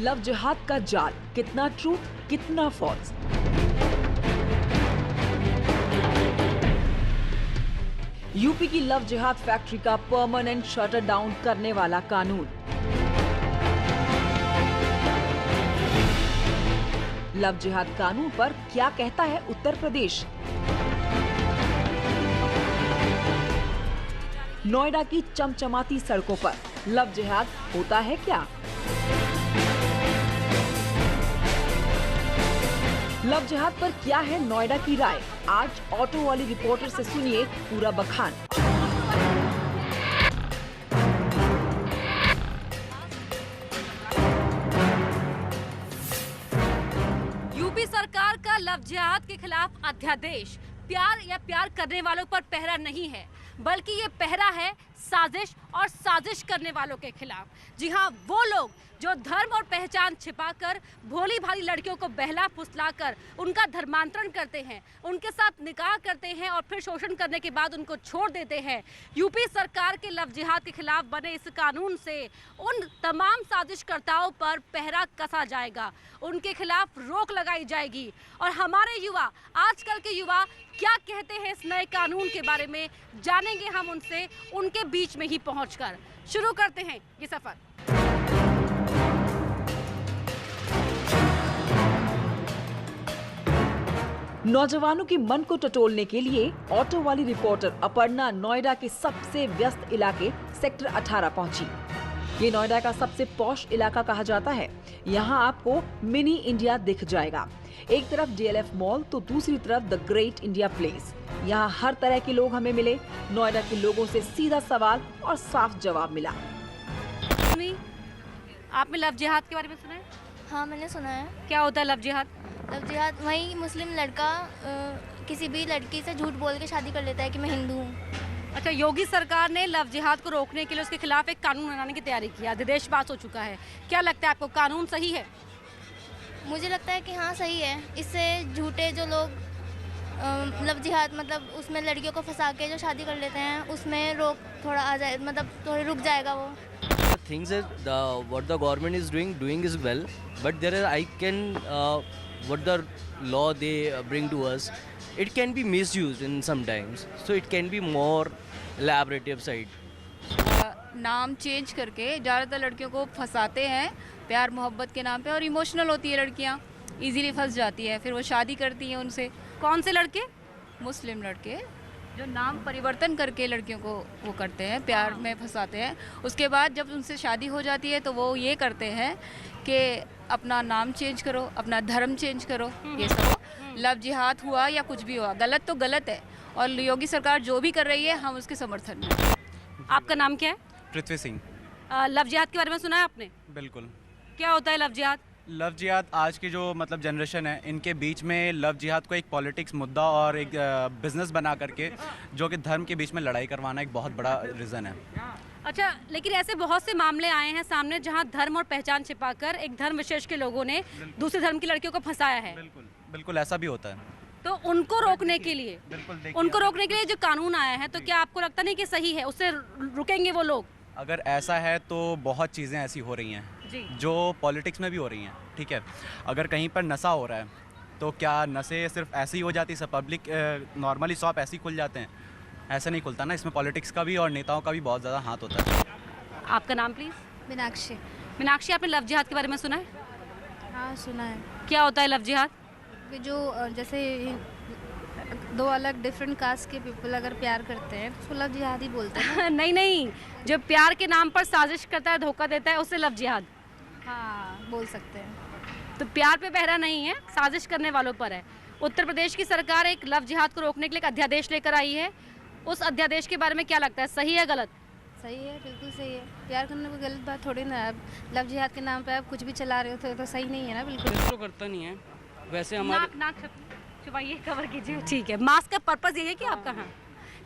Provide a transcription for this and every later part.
Love जिहाद का जाल, कितना ट्रूथ कितना फॉल्स। यूपी की लव जिहाद फैक्ट्री का परमानेंट शटर डाउन करने वाला कानून। लव जिहाद कानून पर क्या कहता है उत्तर प्रदेश। नोएडा की चमचमाती सड़कों पर लव जिहाद होता है क्या? लव जिहाद पर क्या है नोएडा की राय? आज ऑटो वाली रिपोर्टर से सुनिए पूरा बखान। यूपी सरकार का लव जिहाद के खिलाफ अध्यादेश प्यार या प्यार करने वालों पर पहरा नहीं है, बल्कि ये पहरा है साजिश और साजिश करने वालों के खिलाफ। जी हाँ, वो लोग जो धर्म और पहचान छिपाकर भोली भाली लड़कियों को बहला फुसलाकर उनका धर्मांतरण करते हैं, उनके साथ निकाह करते हैं और फिर शोषण करने के बाद उनको छोड़ देते हैं। यूपी सरकार के लव जिहाद के खिलाफ बने इस कानून से उन तमाम साजिशकर्ताओं पर पहरा कसा जाएगा, उनके खिलाफ रोक लगाई जाएगी। और हमारे युवा, आजकल के युवा क्या कहते हैं इस नए कानून के बारे में, जानेंगे हम उनसे उनके बीच में ही पहुंचकर। शुरू करते हैं ये सफर। नौजवानों के मन को टटोलने के लिए ऑटो वाली रिपोर्टर अपर्णा नोएडा के सबसे व्यस्त इलाके सेक्टर 18 पहुंची। ये नोएडा का सबसे पॉश इलाका कहा जाता है। यहाँ आपको मिनी इंडिया दिख जाएगा। एक तरफ डीएलएफ मॉल तो दूसरी तरफ द ग्रेट इंडिया प्लेस। यहाँ हर तरह के लोग हमें मिले। नोएडा के लोगों से सीधा सवाल और साफ जवाब मिला। आपने लव जिहाद के बारे में सुना है? हाँ, मैंने सुना है। क्या होता है लव जिहाद? लव जिहाद वही मुस्लिम लड़का किसी भी लड़की से झूठ बोल के शादी कर लेता है कि मैं हिंदू हूँ। अच्छा, योगी सरकार ने लव जिहाद को रोकने के लिए उसके खिलाफ एक कानून बनाने की तैयारी की है। अध्यादेश पास हो चुका है। क्या लगता है आपको, कानून सही है? मुझे लगता है कि हाँ, सही है। इससे झूठे जो लोग लव जिहाद मतलब उसमें लड़कियों को फंसा के जो शादी कर लेते हैं, उसमें रोक थोड़ा आ जाए, मतलब थोड़ा रुक जाएगा वो। Things that what the government is doing is well, but there are what the law they bring to us, it can be misused in sometimes, so it can be more elaborative side. नाम change करके ज़्यादातर लड़कियों को फंसाते हैं प्यार मोहब्बत के नाम पे, और इमोशनल होती है लड़कियां, इजीली फंस जाती है, फिर वो शादी करती हैं उनसे। कौन से लड़के? मुस्लिम लड़के जो नाम परिवर्तन करके लड़कियों को वो करते हैं, प्यार में फंसाते हैं। उसके बाद जब उनसे शादी हो जाती है तो वो ये करते हैं कि अपना नाम चेंज करो, अपना धर्म चेंज करो। ये सब लव जिहाद हुआ या कुछ भी हुआ, गलत तो गलत है, और योगी सरकार जो भी कर रही है हम उसके समर्थन में। आपका नाम क्या है? पृथ्वी सिंह। लव जिहाद के बारे में सुना है आपने? बिल्कुल। क्या होता है लव जिहाद? लव जिहाद आज की जो मतलब जनरेशन है, इनके बीच में लव जिहाद को एक पॉलिटिक्स मुद्दा और एक बिजनेस बना करके जो कि धर्म के बीच में लड़ाई करवाना एक बहुत बड़ा रीज़न है। अच्छा, लेकिन ऐसे बहुत से मामले आए हैं सामने जहां धर्म और पहचान छिपाकर एक धर्म विशेष के लोगों ने दूसरे धर्म की लड़कियों को फंसाया है। बिल्कुल बिल्कुल, ऐसा भी होता है। तो उनको रोकने के लिए जो कानून आया है, तो क्या आपको लगता नहीं कि सही है? उससे रुकेंगे वो लोग? अगर ऐसा है तो बहुत चीज़ें ऐसी हो रही हैं जो पॉलिटिक्स में भी हो रही हैं, ठीक है। अगर कहीं पर नशा हो रहा है तो क्या नशे सिर्फ ऐसे ही हो जाती है? पब्लिक नॉर्मली शॉप ऐसे ही खुल जाते हैं? ऐसा नहीं खुलता ना, इसमें पॉलिटिक्स का भी और नेताओं का भी बहुत ज़्यादा हाथ होता है। आपका नाम प्लीज़? मीनाक्षी। मीनाक्षी, आपने लव जिहाद के बारे में सुना है? हाँ, सुना है। क्या होता है लव जिहाद? जो जैसे दो अलग डिफरेंट कास्ट के पीपल अगर प्यार करते हैं तो उसको लव जिहाद ही बोलते हैं। नहीं, जो प्यार के नाम पर साजिश करता है, धोखा देता है, उसे लव जिहाद। हाँ, बोल सकते हैं। तो प्यार पे पहरा नहीं है, साजिश करने वालों पर है। उत्तर प्रदेश की सरकार एक लव जिहाद को रोकने के लिए एक अध्यादेश लेकर आई है। उस अध्यादेश के बारे में क्या लगता है, सही है गलत? सही है, बिल्कुल सही है। प्यार करने को गलत बात थोड़ी ना है। लव जिहाद के नाम पे आप कुछ भी चला रहे हो तो सही नहीं है ना। बिल्कुल तो करता नहीं है वैसे हमारे। नाक छुपाइए, कवर कीजिए। ठीक है, मास्क का पर्पस ये है कि आपका। हाँ,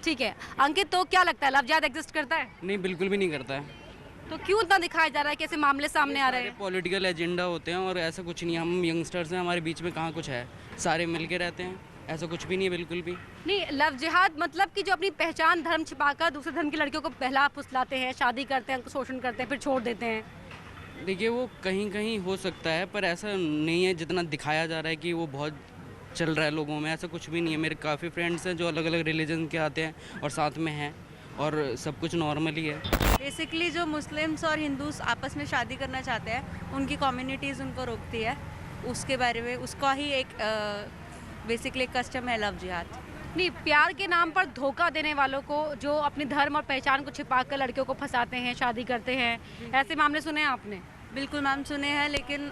ठीक है। अंकित, तो क्या लगता है लव जिहाद एग्जिस्ट करता है? नहीं, बिल्कुल भी नहीं करता है। तो क्यों इतना दिखाया जा रहा है, कैसे मामले सामने आ रहे हैं? पॉलिटिकल एजेंडा होते हैं और ऐसा कुछ नहीं। हम यंगस्टर्स हैं, हमारे बीच में कहाँ कुछ है, सारे मिलके रहते हैं, ऐसा कुछ भी नहीं है, बिल्कुल भी नहीं। लव जिहाद मतलब कि जो अपनी पहचान धर्म छिपाकर दूसरे धर्म की लड़कियों को बहला फुसलाते हैं, शादी करते हैं, उनको शोषण करते हैं, फिर छोड़ देते हैं। देखिए वो कहीं कहीं हो सकता है, पर ऐसा नहीं है जितना दिखाया जा रहा है कि वो बहुत चल रहा है लोगों में। ऐसा कुछ भी नहीं है। मेरे काफ़ी फ्रेंड्स हैं जो अलग अलग रिलीजन के आते हैं और साथ में हैं, और सब कुछ नॉर्मल ही है। बेसिकली जो मुस्लिम्स और हिंदूस आपस में शादी करना चाहते हैं, उनकी कम्युनिटीज़ उनको रोकती है। उसके बारे में उसका ही एक बेसिकली कस्टम है लव जिहाद। नहीं, प्यार के नाम पर धोखा देने वालों को, जो अपने धर्म और पहचान को छिपाकर लड़कियों को फंसाते हैं, शादी करते हैं, ऐसे मामले सुने हैं आपने? बिल्कुल मैम, सुने हैं, लेकिन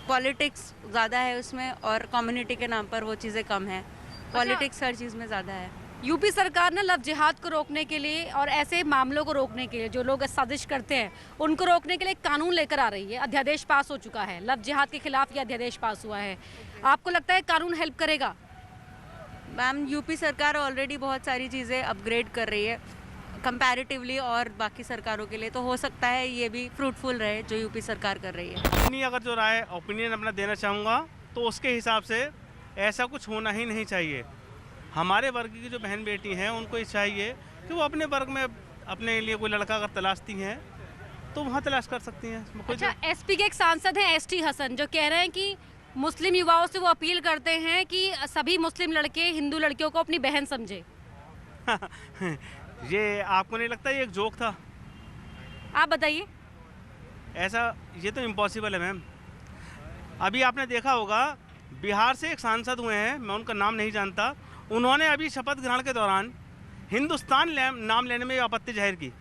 पॉलिटिक्स ज़्यादा है उसमें और कम्युनिटी के नाम पर वो चीज़ें कम है। पॉलिटिक्स हर चीज़ में ज़्यादा है। यूपी सरकार ने लव जिहाद को रोकने के लिए और ऐसे मामलों को रोकने के लिए, जो लोग साजिश करते हैं उनको रोकने के लिए कानून लेकर आ रही है। अध्यादेश पास हो चुका है, लव जिहाद के खिलाफ ये अध्यादेश पास हुआ है। आपको लगता है कानून हेल्प करेगा? मैम, यूपी सरकार ऑलरेडी बहुत सारी चीज़ें अपग्रेड कर रही है कंपैरेटिवली और बाकी सरकारों के लिए, तो हो सकता है ये भी फ्रूटफुल रहे जो यूपी सरकार कर रही है। अपनी अगर जो राय ओपिनियन अपना देना चाहूँगा तो उसके हिसाब से ऐसा कुछ होना ही नहीं चाहिए। हमारे वर्ग की जो बहन बेटी हैं उनको ये चाहिए कि वो अपने वर्ग में अपने लिए कोई लड़का अगर तलाशती हैं तो वहाँ तलाश कर सकती हैं। अच्छा, एसपी के एक सांसद हैं एसटी हसन, जो कह रहे हैं कि मुस्लिम युवाओं से वो अपील करते हैं कि सभी मुस्लिम लड़के हिंदू लड़कियों को अपनी बहन समझे। ये आपको नहीं लगता ये एक जोक था? आप बताइए। ऐसा ये तो इम्पॉसिबल है मैम। अभी आपने देखा होगा बिहार से एक सांसद हुए हैं, मैं उनका नाम नहीं जानता, उन्होंने अभी शपथ ग्रहण के दौरान हिंदुस्तान नाम लेने में आपत्ति जाहिर की।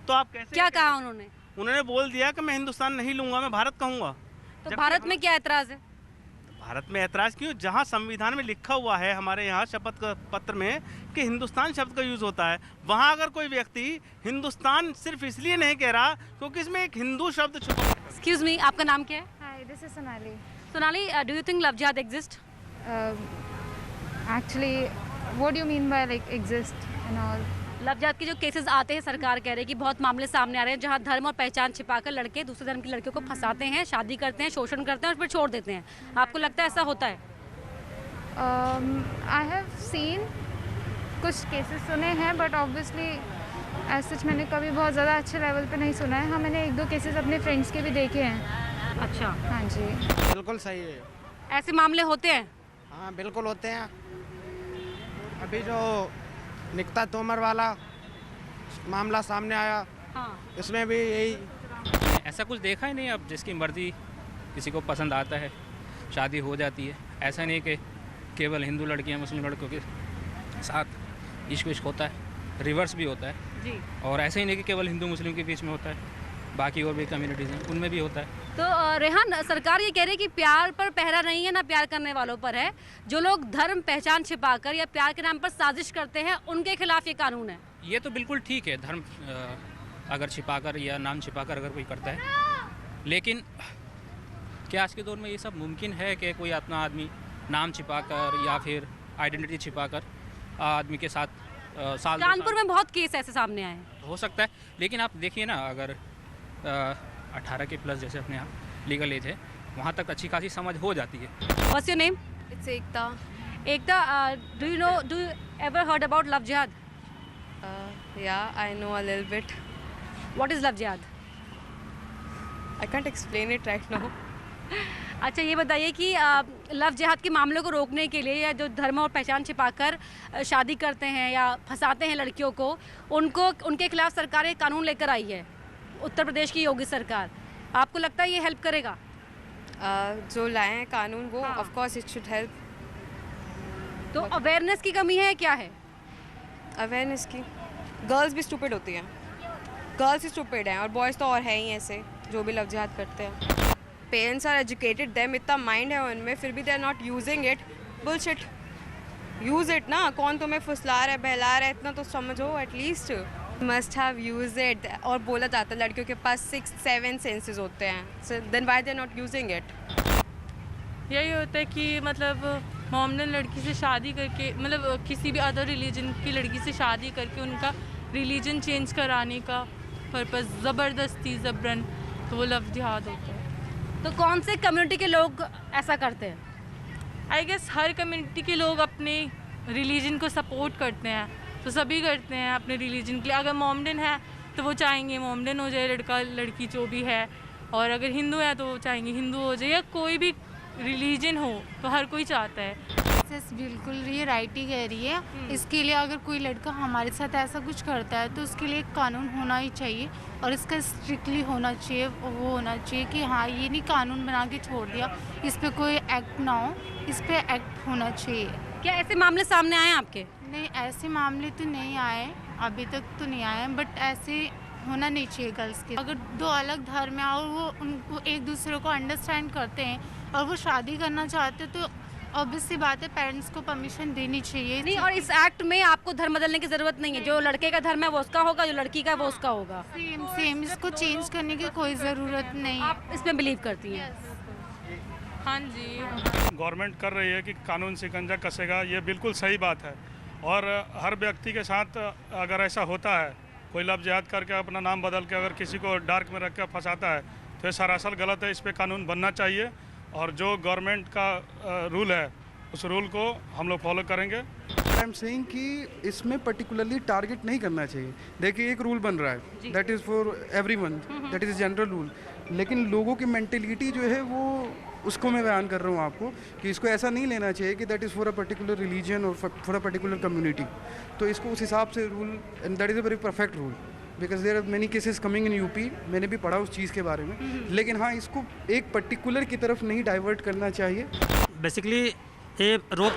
तो आप कैसे, क्या कहा उन्होंने? उन्होंने बोल दिया कि मैं हिंदुस्तान नहीं लूँगा, मैं भारत कहूँगा। तो भारत में क्या ऐतराज़ है? भारत में ऐतराज़ क्यों? जहाँ संविधान में लिखा हुआ है हमारे यहाँ शपथ पत्र में कि हिंदुस्तान शब्द का यूज़ होता है, वहाँ अगर कोई व्यक्ति हिंदुस्तान सिर्फ इसलिए नहीं कह रहा क्योंकि इसमें एक हिंदू शब्द छुपा है। एक्सक्यूज मी, आपका नाम क्या है? Hi, this is Sonali. Sonali, do you think love जिहाद exist? Actually, what do you mean by like exist and all? Love जिहाद के जो केसेस आते हैं, सरकार कह रही है कि बहुत मामले सामने आ रहे हैं जहां धर्म और पहचान छिपाकर लड़के दूसरे धर्म की लड़कियों को फंसाते हैं, शादी करते हैं, शोषण करते हैं और फिर छोड़ देते हैं। आपको लगता है ऐसा होता है? I have seen कुछ केसेस सुने हैं, बट ऑब्वियसली एज सच मैंने कभी बहुत ज़्यादा अच्छे लेवल पे नहीं सुना है। हाँ, मैंने एक दो केसेस अपने फ्रेंड्स के भी देखे हैं। अच्छा, हाँ जी, बिल्कुल सही है। ऐसे मामले होते हैं? हाँ बिल्कुल होते हैं। अभी जो निकिता तोमर वाला मामला सामने आया, हाँ, इसमें भी यही। ऐसा कुछ देखा ही नहीं। अब जिसकी मर्जी किसी को पसंद आता है, शादी हो जाती है। ऐसा नहीं कि केवल हिंदू लड़कियां मुस्लिम लड़कों के साथ इश्क विश्क होता है, रिवर्स भी होता है जी। और ऐसा ही नहीं कि केवल हिंदू मुस्लिम के बीच में होता है, बाकी और भी कम्युनिटीज़ हैं उनमें भी होता है। तो रेहान, सरकार ये कह रही है कि प्यार पर पहरा नहीं है, ना प्यार करने वालों पर है। जो लोग धर्म पहचान छिपाकर या प्यार के नाम पर साजिश करते हैं उनके खिलाफ ये कानून है। ये तो बिल्कुल ठीक है, धर्म अगर छिपाकर या नाम छिपाकर अगर कोई करता है, लेकिन क्या आज के दौर में ये सब मुमकिन है कि कोई अपना आदमी नाम छिपाकर या फिर आइडेंटिटी छिपाकर आदमी के साथ साल कानपुर में बहुत केस ऐसे सामने आए हैं। हो सकता है, लेकिन आप देखिए ना, अगर 18 के प्लस जैसे अपने यहाँ लीगल एज है, वहाँ तक अच्छी खासी समझ हो जाती है। What's your name? It's Ekta. Ekta, do you ever heard about love jihad? Yeah, I know a little bit. What is love jihad? I can't explain it right now. अच्छा, ये बताइए कि लव जिहाद के मामलों को रोकने के लिए, या जो धर्म और पहचान छिपाकर शादी करते हैं या फंसाते हैं लड़कियों को, उनके खिलाफ सरकार एक कानून लेकर आई है, उत्तर प्रदेश की योगी सरकार। आपको लगता है ये हेल्प करेगा? जो लाए हैं कानून वो हाँ। Of course it should help. तो अवेयरनेस की कमी है, क्या है? अवेयरनेस की, गर्ल्स भी स्टूपिड होती हैं, गर्ल्स ही स्टूपिड हैं और बॉयज़ तो और हैं ही ऐसे जो भी लव जिहाद करते हैं। पेरेंट्स आर एजुकेटेड, देम इतना माइंड है उनमें, फिर भी they are not using it. Bullshit, use it ना। कौन तुम्हें फुसला रहा है, बहला रहा है, इतना तो समझो at least. Must have use it. और बोला जाता है लड़कियों के पास 6-7 सेंसेस होते हैं, so then why they are not using it. यही होता है कि मतलब मोमडन लड़की से शादी करके, मतलब किसी भी अदर रिलीजन की लड़की से शादी करके उनका रिलीजन चेंज कराने का पर्पस, ज़बरदस्ती ज़बरन, तो वो लव जिहाद होता है। तो कौन से कम्युनिटी के लोग ऐसा करते हैं? आई गेस हर कम्युनिटी के लोग अपने रिलीजन को सपोर्ट करते हैं, तो सभी करते हैं अपने रिलीजन के लिए। अगर मोमडन है तो वो चाहेंगे मोमडन हो जाए लड़का लड़की जो भी है, और अगर हिंदू है तो वो चाहेंगे हिंदू हो जाए, या कोई भी रिलीजन हो तो हर कोई चाहता है। बिल्कुल ये राइट ही कह रही है। इसके लिए अगर कोई लड़का हमारे साथ ऐसा कुछ करता है तो उसके लिए एक कानून होना ही चाहिए, और इसका स्ट्रिक्टली होना चाहिए। वो होना चाहिए कि हाँ, ये नहीं कानून बना के छोड़ दिया, इस पे कोई एक्ट ना हो, इस पे एक्ट होना चाहिए। क्या ऐसे मामले सामने आए आपके? नहीं, ऐसे मामले तो नहीं आए, अभी तक तो नहीं आए, बट ऐसे होना नहीं चाहिए गर्ल्स के। अगर दो अलग धर्म है और वो उनको एक दूसरे को अंडरस्टैंड करते हैं और वो शादी करना चाहते हैं, तो ऑब्वियस सी बात है पेरेंट्स को परमिशन देनी चाहिए। नहीं, और इस एक्ट में आपको धर्म बदलने की जरूरत नहीं है। जो लड़के का धर्म है वो उसका होगा, जो लड़की का है वो उसका होगा। सेम इसको चेंज करने की कोई ज़रूरत नहीं। आप इसमें बिलीव करती हैं? हाँ जी। गवर्नमेंट कर रही है कि कानून शिकंजा कसेगा, ये बिल्कुल सही बात है। और हर व्यक्ति के साथ अगर ऐसा होता है, कोई लव जिहाद करके अपना नाम बदल के अगर किसी को डार्क में रख कर फंसाता है, तो ये सरासर गलत है। इस पर कानून बनना चाहिए, और जो गवर्नमेंट का रूल है उस रूल को हम लोग फॉलो करेंगे। आई एम सेइंग कि इसमें पर्टिकुलरली टारगेट नहीं करना चाहिए। देखिए, एक रूल बन रहा है, that is for everyone, that is general rule, लेकिन लोगों की मेंटेलिटी जो है वो उसको मैं बयान कर रहा हूँ आपको कि इसको ऐसा नहीं लेना चाहिए कि that is for a particular religion और फॉर अ पर्टिकुलर कम्युनिटी। तो इसको उस हिसाब से rule, and that is a very perfect rule, because there are many cases coming in UP. मैंने भी पढ़ा उस चीज़ के बारे में, लेकिन हाँ, इसको एक पर्टिकुलर की तरफ नहीं डाइवर्ट करना चाहिए। बेसिकली ये रोक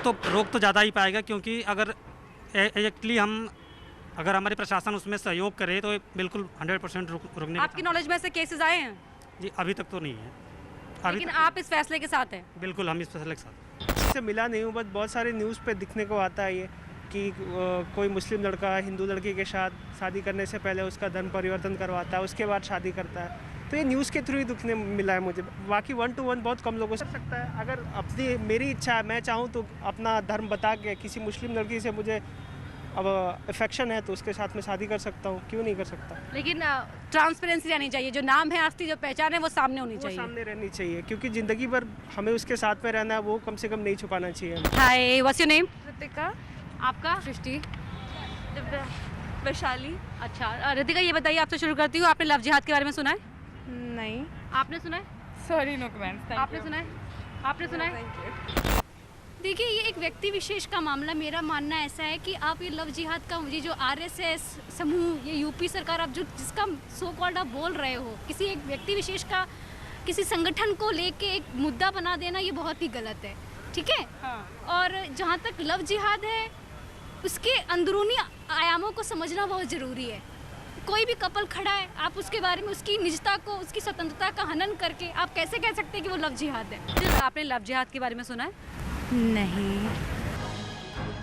तो ज़्यादा ही पाएगा, क्योंकि अगर एक्चुअली अगर हमारे प्रशासन उसमें सहयोग करे तो बिल्कुल 100% रुकने। आपकी नॉलेज में ऐसे केसेस आए हैं? जी, अभी तक तो नहीं है। लेकिन आप इस फैसले के साथ हैं? बिल्कुल, हम इस फैसले के साथ। इससे मिला नहीं हूँ, बस बहुत सारे न्यूज़ पे दिखने को आता है ये कि कोई मुस्लिम लड़का हिंदू लड़की के साथ शादी करने से पहले उसका धर्म परिवर्तन करवाता है, उसके बाद शादी करता है। तो ये न्यूज़ के थ्रू ही दिखने मिला है मुझे। बाकी 1 to 1 बहुत कम लोगों से सकता है। अगर अपनी मेरी इच्छा है, मैं चाहूँ तो अपना धर्म बता के किसी मुस्लिम लड़की से मुझे अब अफेक्शन है तो उसके साथ में शादी कर सकता हूँ, क्यों नहीं कर सकता। लेकिन ट्रांसपेरेंसी रहनी चाहिए, जो नाम है, असली जो पहचान है वो सामने होनी चाहिए। सामने रहनी चाहिए, क्योंकि ज़िंदगी भर हमें उसके साथ में रहना है, वो कम से कम नहीं छुपाना चाहिए। हाय, व्हाट्स योर नेम? रितिका। आपका? सृष्टि। वैशाली। अच्छा, रितिका ये बताइए, आपसे शुरू करती हूँ। आपने लव जिहाद के बारे में सुना है? नहीं। आपने सुना है? Sorry, no comments. आपने सुना है? आपने सुना है? देखिए, ये एक व्यक्ति विशेष का मामला। मेरा मानना ऐसा है कि आप ये लव जिहाद का, ये जो आरएसएस समूह, ये यूपी सरकार, आप जो जिसका सो कॉल्ड आप बोल रहे हो, किसी एक व्यक्ति विशेष का, किसी संगठन को लेके एक मुद्दा बना देना, ये बहुत ही गलत है, ठीक है? हाँ। और जहाँ तक लव जिहाद है, उसके अंदरूनी आयामों को समझना बहुत ज़रूरी है। कोई भी कपल खड़ा है, आप उसके बारे में, उसकी निजता को, उसकी स्वतंत्रता का हनन करके आप कैसे कह सकते हैं कि वो लव जिहाद है? आपने लव जिहाद के बारे में सुना है? नहीं।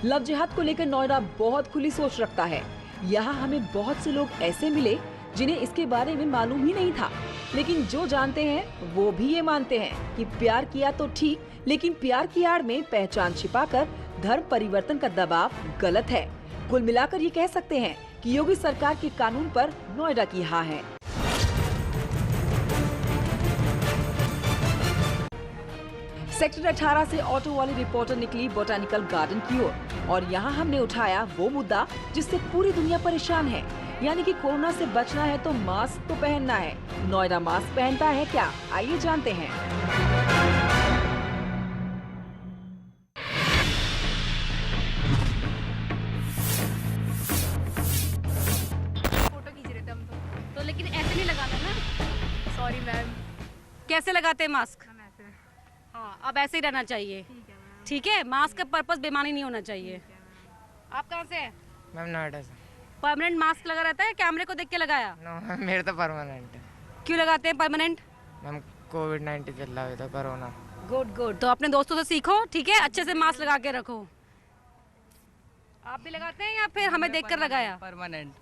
लव जिहाद को लेकर नोएडा बहुत खुली सोच रखता है। यहाँ हमें बहुत से लोग ऐसे मिले जिन्हें इसके बारे में मालूम ही नहीं था, लेकिन जो जानते हैं वो भी ये मानते हैं कि प्यार किया तो ठीक, लेकिन प्यार की आड़ में पहचान छिपाकर धर्म परिवर्तन का दबाव गलत है। कुल मिलाकर ये कह सकते हैं कि योगी सरकार के कानून पर नोएडा की हाँ है। सेक्टर 18 से ऑटो वाली रिपोर्टर निकली बोटैनिकल गार्डन की ओर, और यहाँ हमने उठाया वो मुद्दा जिससे पूरी दुनिया परेशान है, यानी कि कोरोना से बचना है तो मास्क तो पहनना है। नोएडा मास्क पहनता है क्या? आइए जानते हैं। फोटो खींच रहे थे हम तो लेकिन ऐसे नहीं लगाना ना। Sorry ma'am. कैसे लगाते हैं मास्क? हाँ, अब ऐसे ही रहना चाहिए, ठीक है? मास्क का पर्पस बेमानी नहीं होना चाहिए। आप कहाँ से हैं? मैम नोएडा से। परमानेंट मास्क लगा रहता है, कैमरे को देख के लगाया? नो, मेरे तो परमानेंट है। क्यों लगाते हैं परमानेंट? मैम कोविड-19 चल रहा है तो कोरोना। गुड गुड, तो अपने दोस्तों से सीखो, ठीक है? अच्छे से मास्क लगा के रखो। आप भी लगाते हैं या फिर हमें देखकर लगाया? परमानेंट।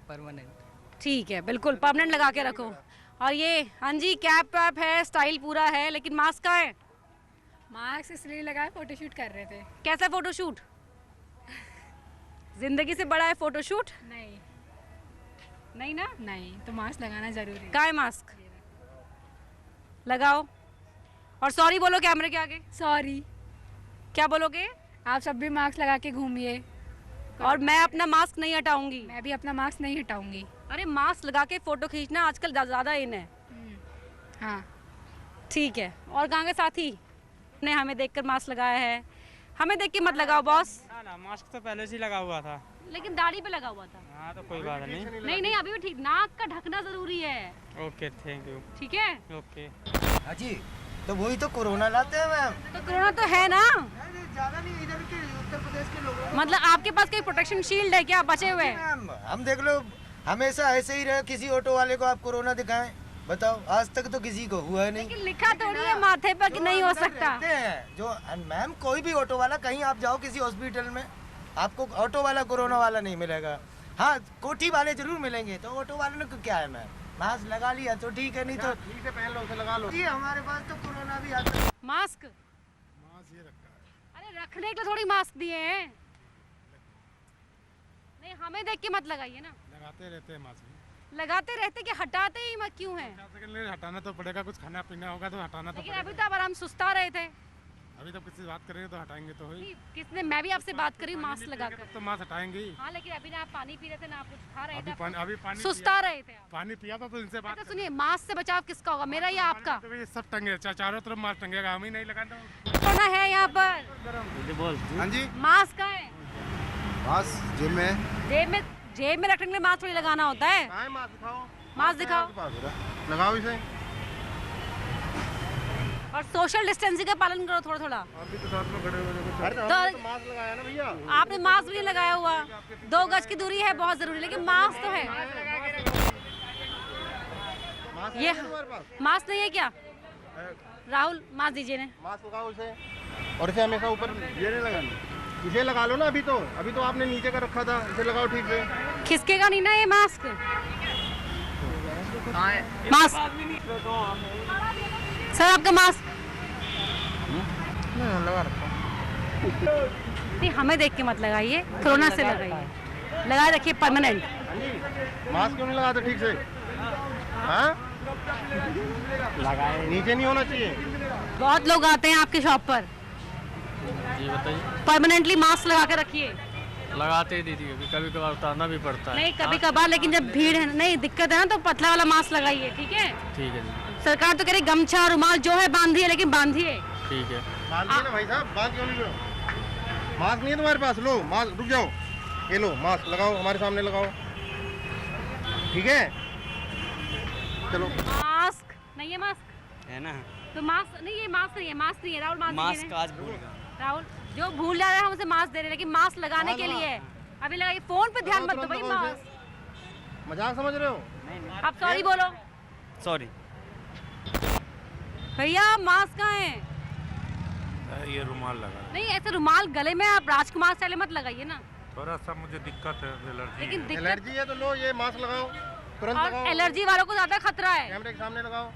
ठीक है, बिल्कुल परमानेंट लगा के रखो। और ये, हाँ जी, कैप वैप है, स्टाइल पूरा है, लेकिन मास्क कहाँ है? मास्क इसलिए लगाया, फोटोशूट कर रहे थे। कैसा फोटोशूट? जिंदगी से बड़ा है फोटोशूट? नहीं। नहीं ना? नहीं, तो मास्क लगाना जरूरी है। कहाँ है मास्क? लगाओ और सॉरी बोलो कैमरे के आगे। सॉरी। क्या बोलोगे? आप सब भी मास्क लगा के घूमिए। और मैं अपना मास्क नहीं हटाऊंगी। मैं भी अपना मास्क नहीं हटाऊंगी। अरे मास्क लगा के फोटो खींचना आजकल ज़्यादा इन है। हाँ। ठीक है, और कहाँ के साथी ने हमें देखकर मास्क लगाया है? हमें देख के मत लगाओ बॉस। ना मास्क तो पहले से ही लगा हुआ था, लेकिन दाढ़ी पे लगा हुआ था। हाँ तो कोई बात नहीं। नहीं अभी भी ठीक, नाक का ढकना जरूरी है। Okay thank you. ठीक है ओके। हाँ जी, तो वही तो कोरोना लाते हैं मैम। तो कोरोना तो है ना, ज्यादा नहीं, इधर के उत्तर प्रदेश के लोगों। मतलब आपके पास कोई प्रोटेक्शन शील्ड है क्या बचे हुए? हम देख लो, हमेशा ऐसे ही रहे। किसी ऑटो वाले को आप कोरोना दिखाएं, बताओ, आज तक तो किसी को हुआ नहीं। लेकिन लिखा थोड़ी है माथे पर कि नहीं हो सकता। जो मैम, कोई भी ऑटो वाला, कहीं आप जाओ किसी हॉस्पिटल में, आपको ऑटो वाला कोरोना वाला नहीं मिलेगा। हाँ, कोठी वाले जरूर मिलेंगे। तो ऑटो वाले को क्या है मैम, मास्क लगा लिया तो ठीक है, नहीं तो ठीक है पहन लो, उसे लगा लो। जी हमारे पास तो कोरोना भी आता है। मास्क ये रखा है। अरे रखने के लिए थोड़ी मास्क दिए हैं। नहीं हमें देख के मत लगाइए ना। लगाते रहते हैं मास्क, लगाते रहते कि हटाते ही मत क्यों है? हटाना तो पड़ेगा, कुछ खाना पीना होगा तो हटाना तो लेकिन अभी तो आराम सुस्ता रहे थे। अभी तो किसी से बात करेंगे तो हटाएंगे तो ही। किसने? मैं भी आपसे बात करी मास्क लगाकर। तो मास्क हटाएंगे ही। हाँ लेकिन अभी ना आप पानी पी रहे थे ना, आप कुछ खा रहे थे, अभी पानी सुस्ता रहे थे। पानी पिया था तो इनसे बात। सुनिए, मास्क से बचाव किसका होगा, मेरा या आपका? तो ये सब टंगे, चारों तरफ मास्क टंगेगा, हम ही नहीं लगाते। कोरोना है यहाँ पर। बोल। हाँ जी, मास्क कहाँ है? मास्क जेब में। जेब में रखने के लिए मास्क थोड़ी लगाना होता है। मास्क दिखाओ, मास्क दिखाओ, लगाओ इसे। और सोशल डिस्टेंसिंग का पालन करो थोड़ा थोड़ा। अभी तो साथ में खड़े हुए तो मास्क लगाया ना भैया। आपने मास्क भी नहीं लगाया हुआ। 2 गज की दूरी है बहुत जरूरी, लेकिन मास्क तो है। ये मास्क नहीं है क्या राहुल? मास्क दीजिए ने। मास्क लगाओ इसे, और इसे हमेशा ऊपर ये नहीं लगाना, इसे लगा लो ना। अभी तो आपने नीचे का रखा था, इसे लगाओ ठीक से। खिसकेगा नहीं ना ये मास्क? सर आपका मास्क लगा रखा। नहीं हमें देख के मत लगाइए, कोरोना से लगाइए, लगा रखिए परमानेंट। मास्क क्यों नहीं लगाते ठीक से? हाँ, लगाए नीचे नहीं होना चाहिए। बहुत लोग आते हैं आपके शॉप पर। जी बताइए। परमानेंटली मास्क लगा के रखिए। लगाते ही दीदी, कभी कभार उतारना भी पड़ता है। नहीं कभी कभार, लेकिन जब भीड़ है नहीं दिक्कत है ना, तो पतला वाला मास्क लगाइए। ठीक है ठीक है जी। सरकार तो कह रही गमछा रुमाल जो है बांधिए, लेकिन बांधिए। ठीक है, बांधिए ना भाई साहब, बांध क्यों नहीं? मास्क नहीं है तुम्हारे पास? लो मास्क, रुक जाओ, ये लो मास्क लगाओ, हमारे सामने लगाओ, ठीक है? चलो। मास्क नहीं है, मास्क है ना? तो मास्क नहीं, ये मास्क नहीं है, मास्क नहीं है राहुल। मास्क आज भूल गया राहुल, जो भूल जा रहे हैं हम उसे मास्क दे रहे हैं, लेकिन मास्क लगाने के लिए अभी लगाइए। फोन पे ध्यान मत दो भाई, मास्क मजाक समझ रहे हो? आप सॉरी बोलो। सॉरी भैया, मास्क कहाँ है? ये रुमाल लगा। नहीं ऐसे रुमाल गले में आप राजकुमार स्टाइल मत लगाइए ना। थोड़ा सा मुझे दिक्कत है, एलर्जी। लेकिन एलर्जी है तो लो ये मास्क लगाओ, तुरंत लगाओ। एलर्जी वालों को ज्यादा खतरा है। कैमरे के सामने लगाओ।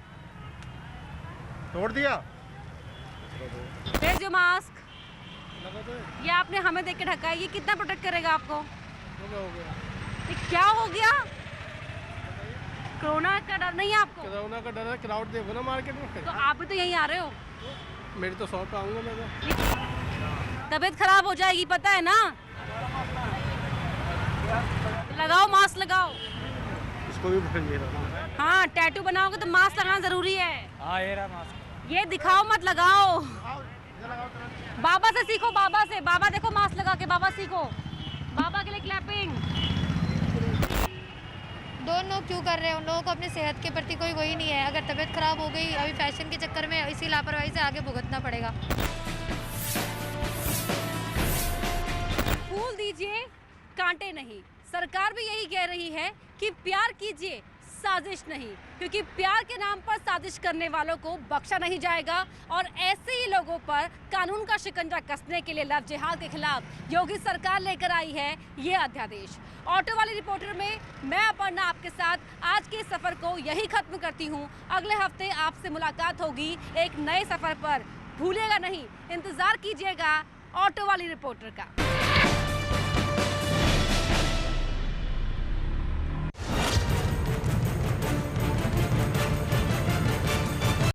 तोड़ दिया? भेज दो मास्क। ये आपने हमें देख के ढका है, ये कितना प्रोटेक्ट करेगा आपको? ये क्या हो गया? कोरोना का डर नहीं है आपको? कोरोना का डर है, क्राउड देखो ना मार्केट में। तो आप भी तो यहीं आ रहे हो। मेरी तो शॉप पे आऊंगा मैं तो। तबीयत खराब हो जाएगी पता है ना। लगाओ मास्क लगाओ। इसको भी भर ले रहा। हाँ टैटू बनाओगे तो मास्क लगाना जरूरी है। हाँ ये रहा मास्क। ये दिखाओ मत लगाओ। बाबा से सीखो, बाबा से। बाबा देखो मास्क लगा के, बाबा सीखो। बाबा के लिए क्लैपिंग। दोनों क्यों कर रहे हैं? उन लोगों को अपनी सेहत के प्रति कोई वही नहीं है। अगर तबीयत खराब हो गई अभी फैशन के चक्कर में, इसी लापरवाही से आगे भुगतना पड़ेगा। फूल दीजिए कांटे नहीं। सरकार भी यही कह रही है कि प्यार कीजिए, साजिश नहीं, क्योंकि प्यार के नाम पर साजिश करने वालों को बख्शा नहीं जाएगा। और ऐसे ही लोगों पर कानून का शिकंजा कसने के लिए लव जिहाद के खिलाफ योगी सरकार लेकर आई है ये अध्यादेश। ऑटो वाली रिपोर्टर में मैं अपर्णा आपके साथ आज के सफर को यही खत्म करती हूँ। अगले हफ्ते आपसे मुलाकात होगी एक नए सफर पर। भूलिएगा नहीं, इंतजार कीजिएगा ऑटो वाली रिपोर्टर का।